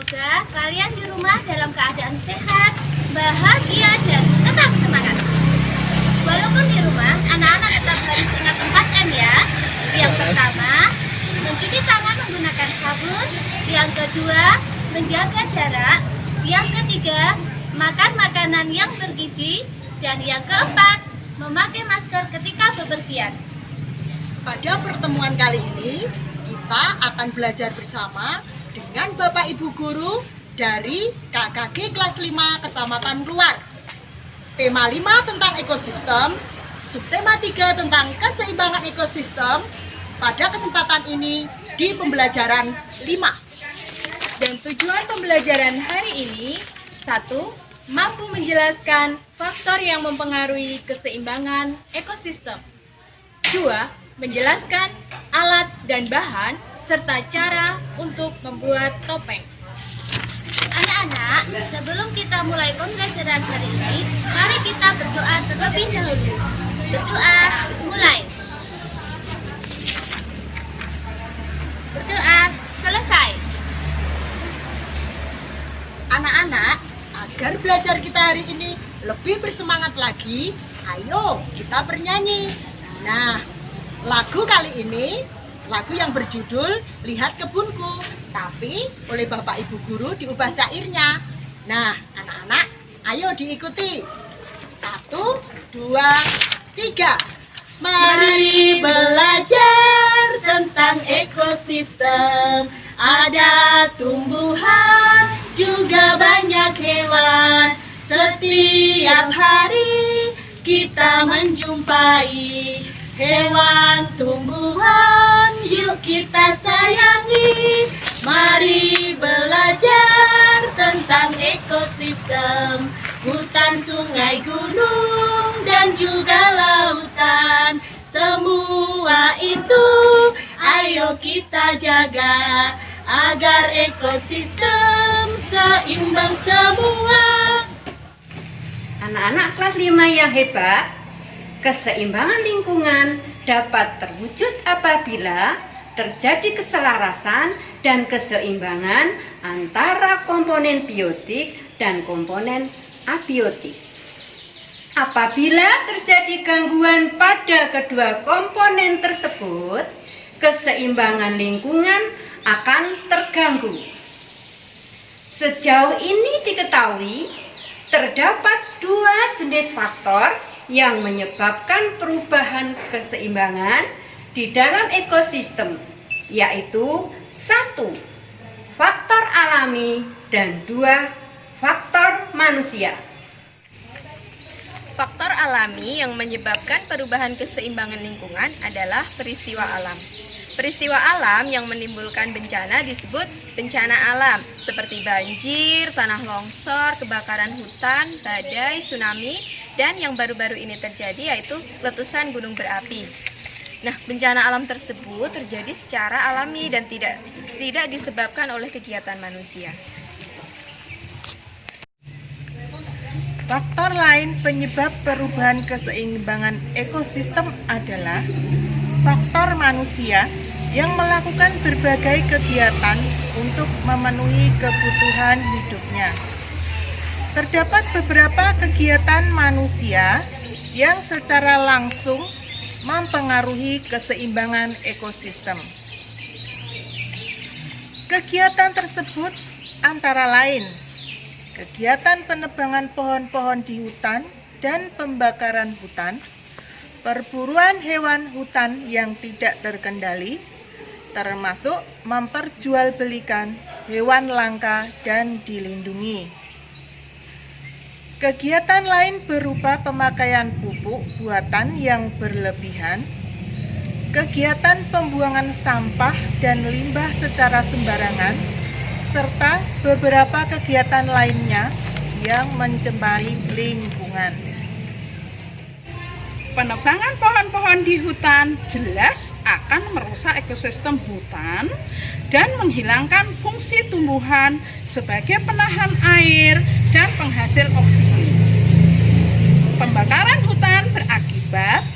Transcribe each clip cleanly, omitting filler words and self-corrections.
Semoga kalian di rumah dalam keadaan sehat, bahagia, dan tetap semangat. Walaupun di rumah, anak-anak tetap harus ingat 4M ya. Yang pertama, mencuci tangan menggunakan sabun. Yang kedua, menjaga jarak. Yang ketiga, makan makanan yang bergizi. Dan yang keempat, memakai masker ketika bepergian. Pada pertemuan kali ini, kita akan belajar bersama dengan Bapak Ibu Guru dari KKG kelas 5 Kecamatan Luar. Tema 5 tentang ekosistem, subtema 3 tentang keseimbangan ekosistem. Pada kesempatan ini di pembelajaran 5. Dan tujuan pembelajaran hari ini, 1. Mampu menjelaskan faktor yang mempengaruhi keseimbangan ekosistem. 2. Menjelaskan alat dan bahan serta cara untuk membuat topeng. Anak-anak, sebelum kita mulai pembelajaran hari ini, mari kita berdoa terlebih dahulu. Berdoa, mulai. Berdoa, selesai. Anak-anak, agar belajar kita hari ini lebih bersemangat lagi, ayo kita bernyanyi. Nah, lagu kali ini, lagu yang berjudul Lihat Kebunku, tapi oleh Bapak Ibu Guru diubah syairnya. Nah, anak-anak, ayo diikuti. 1, 2, 3. Mari belajar tentang ekosistem. Ada tumbuhan, juga banyak hewan. Setiap hari kita menjumpai hewan, tumbuhan, yuk kita sayangi. Mari belajar tentang ekosistem. Hutan, sungai, gunung, dan juga lautan. Semua itu ayo kita jaga, agar ekosistem seimbang semua. Anak-anak kelas 5 yang hebat, keseimbangan lingkungan dapat terwujud apabila terjadi keselarasan dan keseimbangan antara komponen biotik dan komponen abiotik. Apabila terjadi gangguan pada kedua komponen tersebut, keseimbangan lingkungan akan terganggu. Sejauh ini diketahui, terdapat 2 jenis faktor yang menyebabkan perubahan keseimbangan di dalam ekosistem, yaitu 1. Faktor alami dan 2. Faktor manusia. Faktor alami yang menyebabkan perubahan keseimbangan lingkungan adalah peristiwa alam. Peristiwa alam yang menimbulkan bencana disebut bencana alam, seperti banjir, tanah longsor, kebakaran hutan, badai, tsunami, dan yang baru-baru ini terjadi yaitu letusan gunung berapi. Nah, bencana alam tersebut terjadi secara alami dan tidak disebabkan oleh kegiatan manusia. Faktor lain penyebab perubahan keseimbangan ekosistem adalah faktor manusia yang melakukan berbagai kegiatan untuk memenuhi kebutuhan hidupnya. Terdapat beberapa kegiatan manusia yang secara langsung mempengaruhi keseimbangan ekosistem. Kegiatan tersebut antara lain kegiatan penebangan pohon-pohon di hutan dan pembakaran hutan, perburuan hewan hutan yang tidak terkendali, termasuk memperjualbelikan hewan langka dan dilindungi. Kegiatan lain berupa pemakaian pupuk buatan yang berlebihan, kegiatan pembuangan sampah dan limbah secara sembarangan, serta beberapa kegiatan lainnya yang mencemari lingkungan. Penebangan pohon-pohon di hutan jelas akan merusak ekosistem hutan dan menghilangkan fungsi tumbuhan sebagai penahan air dan penghasil oksigen. Pembakaran hutan berakibat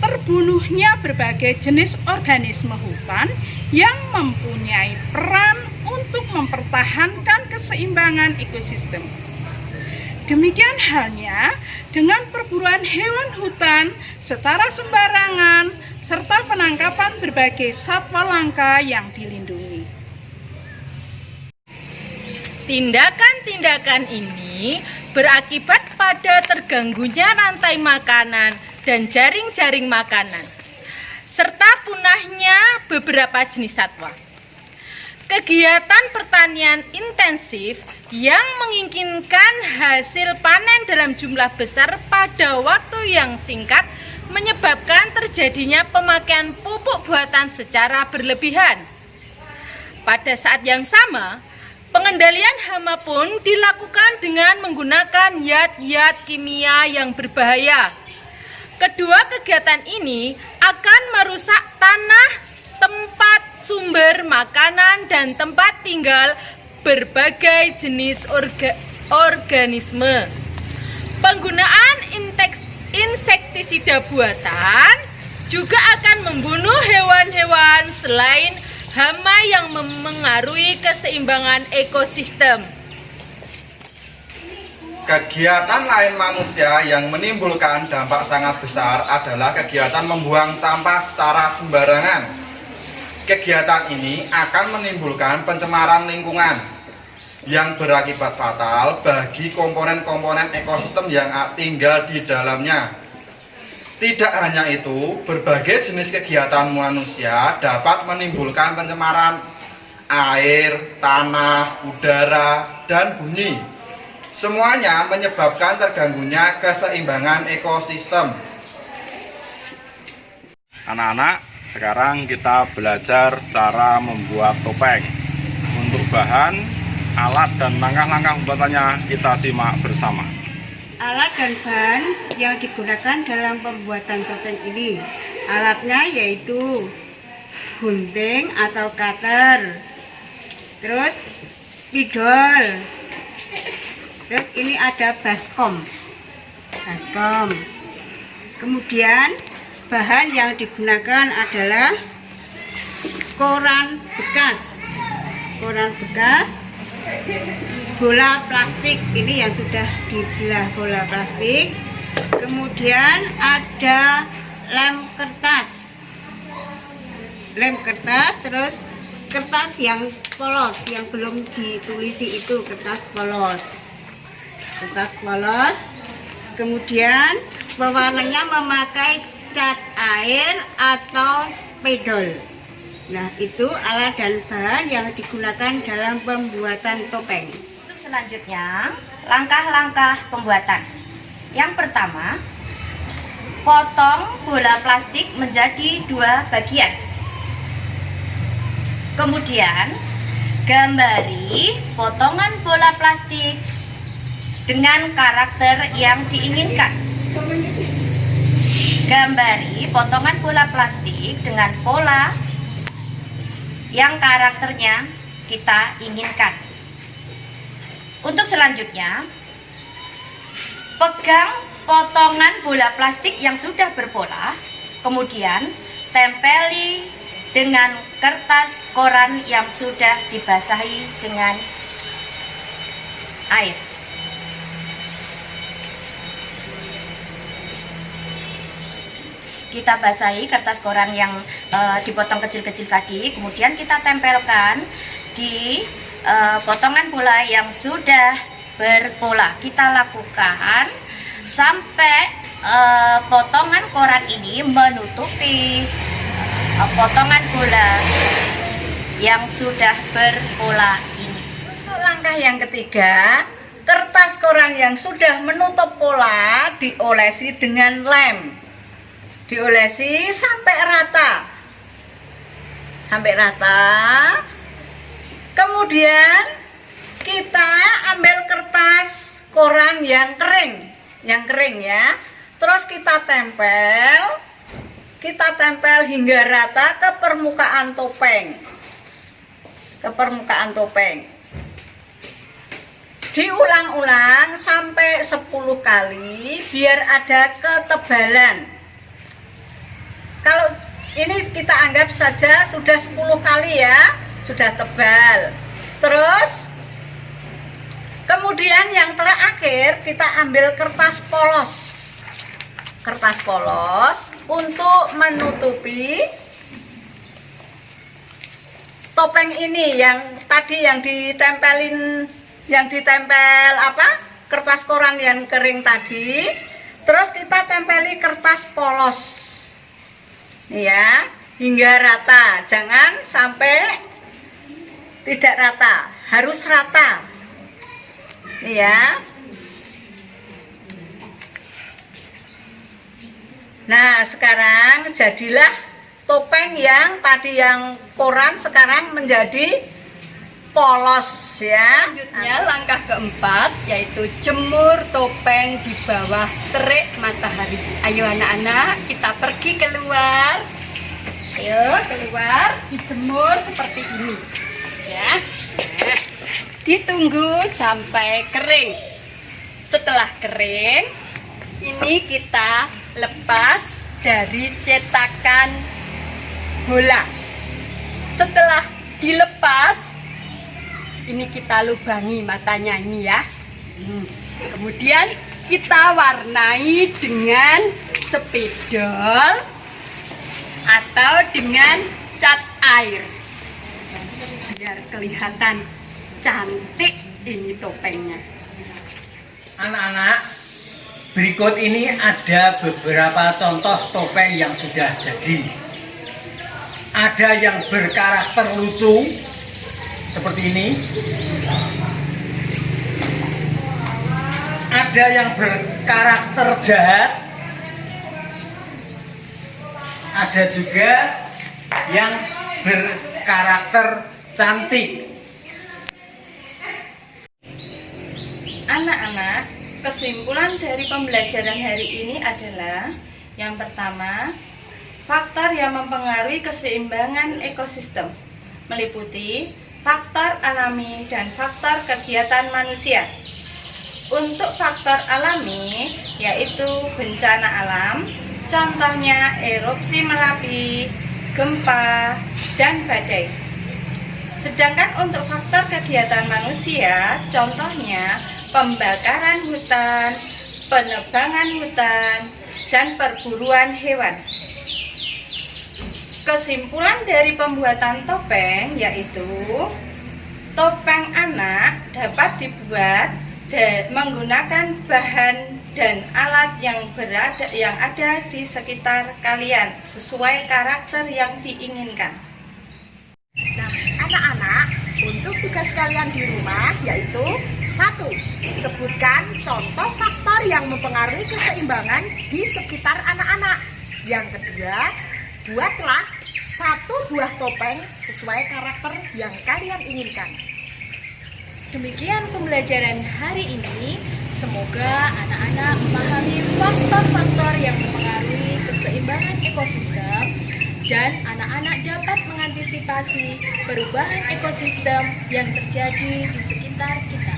terbunuhnya berbagai jenis organisme hutan yang mempunyai peran untuk mempertahankan keseimbangan ekosistem. Demikian halnya dengan perburuan hewan hutan secara sembarangan serta penangkapan berbagai satwa langka yang dilindungi. Tindakan-tindakan ini berakibat pada terganggunya rantai makanan dan jaring-jaring makanan, serta punahnya beberapa jenis satwa. Kegiatan pertanian intensif yang menginginkan hasil panen dalam jumlah besar pada waktu yang singkat menyebabkan terjadinya pemakaian pupuk buatan secara berlebihan. Pada saat yang sama, pengendalian hama pun dilakukan dengan menggunakan zat-zat kimia yang berbahaya. Kedua kegiatan ini akan merusak tanah, tempat sumber makanan, dan tempat tinggal berbagai jenis organisme. Penggunaan insektisida buatan juga akan membunuh hewan-hewan selain hama yang memengaruhi keseimbangan ekosistem. Kegiatan lain manusia yang menimbulkan dampak sangat besar adalah kegiatan membuang sampah secara sembarangan. Kegiatan ini akan menimbulkan pencemaran lingkungan yang berakibat fatal bagi komponen-komponen ekosistem yang tinggal di dalamnya. Tidak hanya itu, berbagai jenis kegiatan manusia dapat menimbulkan pencemaran air, tanah, udara, dan bunyi. Semuanya menyebabkan terganggunya keseimbangan ekosistem. Anak-anak, sekarang kita belajar cara membuat topeng. Untuk bahan, alat, dan langkah-langkah pembuatannya kita simak bersama. Alat dan bahan yang digunakan dalam pembuatan topeng ini. Alatnya yaitu gunting atau cutter, terus spidol, terus ini ada baskom. Kemudian bahan yang digunakan adalah koran bekas, bola plastik, ini yang sudah dibelah bola plastik. Kemudian ada lem kertas, terus kertas yang polos, yang belum ditulisi itu kertas polos. Kemudian pewarnanya memakai cat air atau spidol. Nah, itu alat dan bahan yang digunakan dalam pembuatan topeng. Untuk selanjutnya, langkah-langkah pembuatan. Yang pertama, potong bola plastik menjadi 2 bagian. Kemudian, gambari potongan bola plastik dengan karakter yang diinginkan. Gambari potongan bola plastik dengan pola yang karakternya kita inginkan. Untuk selanjutnya, pegang potongan bola plastik yang sudah berpola, kemudian tempeli dengan kertas koran yang sudah dibasahi dengan air. Kita basahi kertas koran yang dipotong kecil-kecil tadi, kemudian kita tempelkan di potongan bola yang sudah berpola. Kita lakukan sampai potongan koran ini menutupi potongan bola yang sudah berpola ini. Untuk langkah yang ketiga, kertas koran yang sudah menutup pola diolesi dengan lem. Diolesi sampai rata. Kemudian kita ambil kertas koran yang kering ya. Terus kita tempel hingga rata ke permukaan topeng. Diulang-ulang sampai 10 kali biar ada ketebalan. Kalau ini kita anggap saja sudah 10 kali ya, sudah tebal. Terus kemudian yang terakhir kita ambil kertas polos. Kertas polos untuk menutupi topeng ini yang tadi yang ditempel kertas koran yang kering tadi. Terus kita tempeli kertas polos. Nih ya, hingga rata. Jangan sampai tidak rata, harus rata. Nih ya. Nah, sekarang jadilah topeng yang tadi yang koran sekarang menjadi polos ya. Selanjutnya langkah keempat yaitu jemur topeng di bawah terik matahari. Ayo anak-anak, kita pergi keluar. Ayo keluar, dijemur seperti ini ya. Nah, ditunggu sampai kering. Setelah kering, ini kita lepas dari cetakan bola. Setelah dilepas, ini kita lubangi matanya ini ya. Kemudian kita warnai dengan spidol atau dengan cat air biar kelihatan cantik ini topengnya. Anak-anak, berikut ini ada beberapa contoh topeng yang sudah jadi. Ada yang berkarakter lucu seperti ini. Ada yang berkarakter jahat. Ada juga yang berkarakter cantik. Anak-anak, kesimpulan dari pembelajaran hari ini adalah yang pertama, faktor yang mempengaruhi keseimbangan ekosistem meliputi faktor alami dan faktor kegiatan manusia. Untuk faktor alami yaitu bencana alam, contohnya erupsi Merapi, gempa, dan badai. Sedangkan untuk faktor kegiatan manusia, contohnya pembakaran hutan, penebangan hutan, dan perburuan hewan. Kesimpulan dari pembuatan topeng yaitu topeng anak dapat dibuat menggunakan bahan dan alat yang ada di sekitar kalian sesuai karakter yang diinginkan. Nah, anak-anak, untuk tugas kalian di rumah yaitu 1. Sebutkan contoh faktor yang mempengaruhi keseimbangan di sekitar anak-anak. Yang kedua, buatlah 1 buah topeng sesuai karakter yang kalian inginkan. Demikian pembelajaran hari ini. Semoga anak-anak memahami faktor-faktor yang mempengaruhi keseimbangan ekosistem dan anak-anak dapat mengantisipasi perubahan ekosistem yang terjadi di sekitar kita.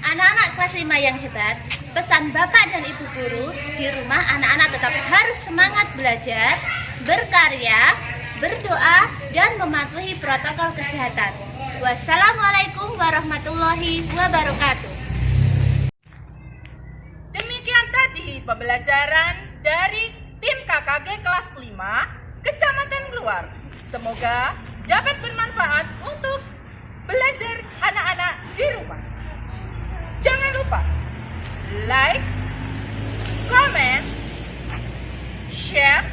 Anak-anak kelas 5 yang hebat, pesan Bapak dan Ibu guru, di rumah anak-anak tetap harus semangat belajar, berkarya, berdoa, dan mematuhi protokol kesehatan. Wassalamualaikum warahmatullahi wabarakatuh. Demikian tadi pembelajaran dari tim KKG kelas 5 Kecamatan Kluwar. Semoga dapat bermanfaat untuk belajar anak-anak di rumah. Jangan lupa like, comment, share,